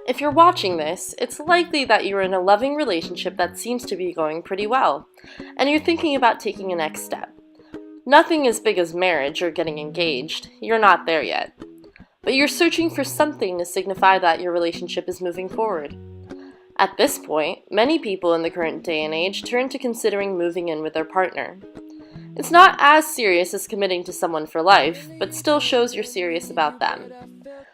If you're watching this, it's likely that you're in a loving relationship that seems to be going pretty well, and you're thinking about taking a next step. Nothing as big as marriage or getting engaged, you're not there yet. But you're searching for something to signify that your relationship is moving forward. At this point, many people in the current day and age turn to considering moving in with their partner. It's not as serious as committing to someone for life, but still shows you're serious about them.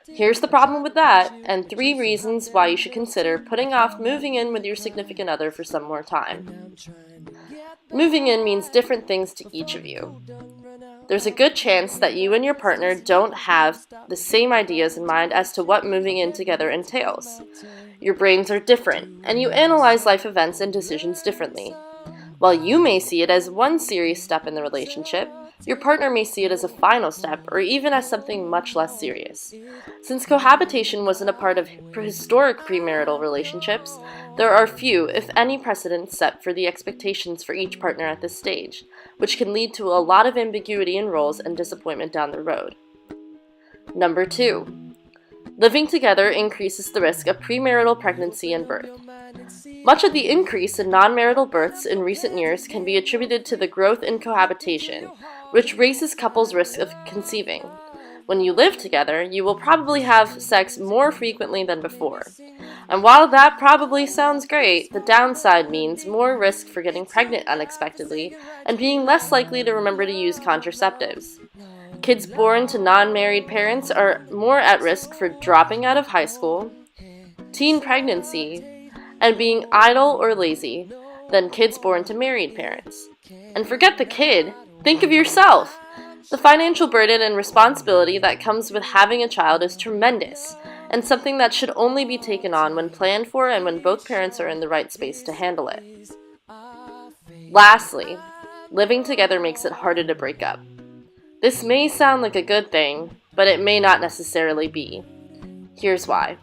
Here's the problem with that, and 3 reasons why you should consider putting off moving in with your significant other for some more time. Moving in means different things to each of you. There's a good chance that you and your partner don't have the same ideas in mind as to what moving in together entails. Your brains are different, and you analyze life events and decisions differently. While you may see it as one serious step in the relationship, your partner may see it as a final step or even as something much less serious. Since cohabitation wasn't a part of historic premarital relationships, there are few, if any, precedents set for the expectations for each partner at this stage, which can lead to a lot of ambiguity in roles and disappointment down the road. Number 2. Living together increases the risk of premarital pregnancy and birth. Much of the increase in non-marital births in recent years can be attributed to the growth in cohabitation, which raises couples' risk of conceiving. When you live together, you will probably have sex more frequently than before. And while that probably sounds great, the downside means more risk for getting pregnant unexpectedly and being less likely to remember to use contraceptives. Kids born to non-married parents are more at risk for dropping out of high school, teen pregnancy, and being idle or lazy than kids born to married parents. And forget the kid, think of yourself! The financial burden and responsibility that comes with having a child is tremendous, and something that should only be taken on when planned for and when both parents are in the right space to handle it. Lastly, living together makes it harder to break up. This may sound like a good thing, but it may not necessarily be. Here's why.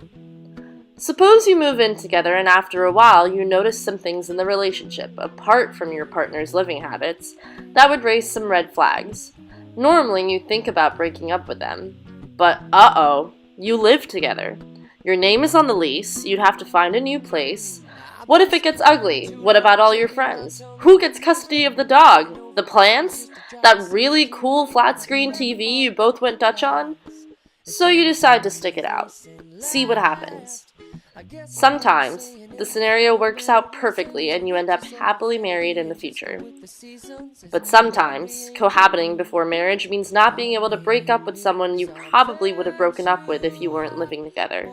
Suppose you move in together and after a while you notice some things in the relationship, apart from your partner's living habits, that would raise some red flags. Normally you'd think about breaking up with them, but you live together. Your name is on the lease, you'd have to find a new place. What if it gets ugly? What about all your friends? Who gets custody of the dog? The plants? That really cool flat screen TV you both went Dutch on? So you decide to stick it out. See what happens. Sometimes, the scenario works out perfectly and you end up happily married in the future. But sometimes, cohabiting before marriage means not being able to break up with someone you probably would have broken up with if you weren't living together.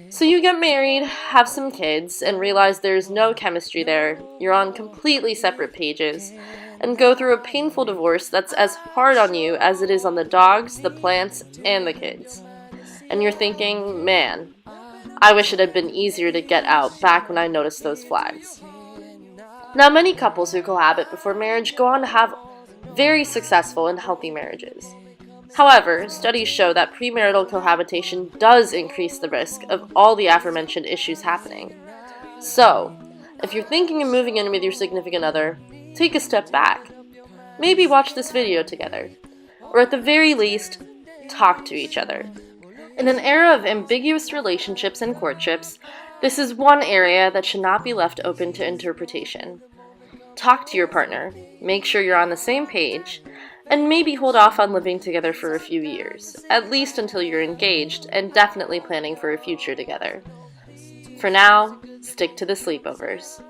So you get married, have some kids, and realize there's no chemistry there, you're on completely separate pages, and go through a painful divorce that's as hard on you as it is on the dogs, the plants, and the kids. And you're thinking, man, I wish it had been easier to get out back when I noticed those flags. Now, many couples who cohabit before marriage go on to have very successful and healthy marriages. However, studies show that premarital cohabitation does increase the risk of all the aforementioned issues happening. So, if you're thinking of moving in with your significant other, take a step back. Maybe watch this video together. Or at the very least, talk to each other. In an era of ambiguous relationships and courtships, this is one area that should not be left open to interpretation. Talk to your partner, make sure you're on the same page, and maybe hold off on living together for a few years, at least until you're engaged and definitely planning for a future together. For now, stick to the sleepovers.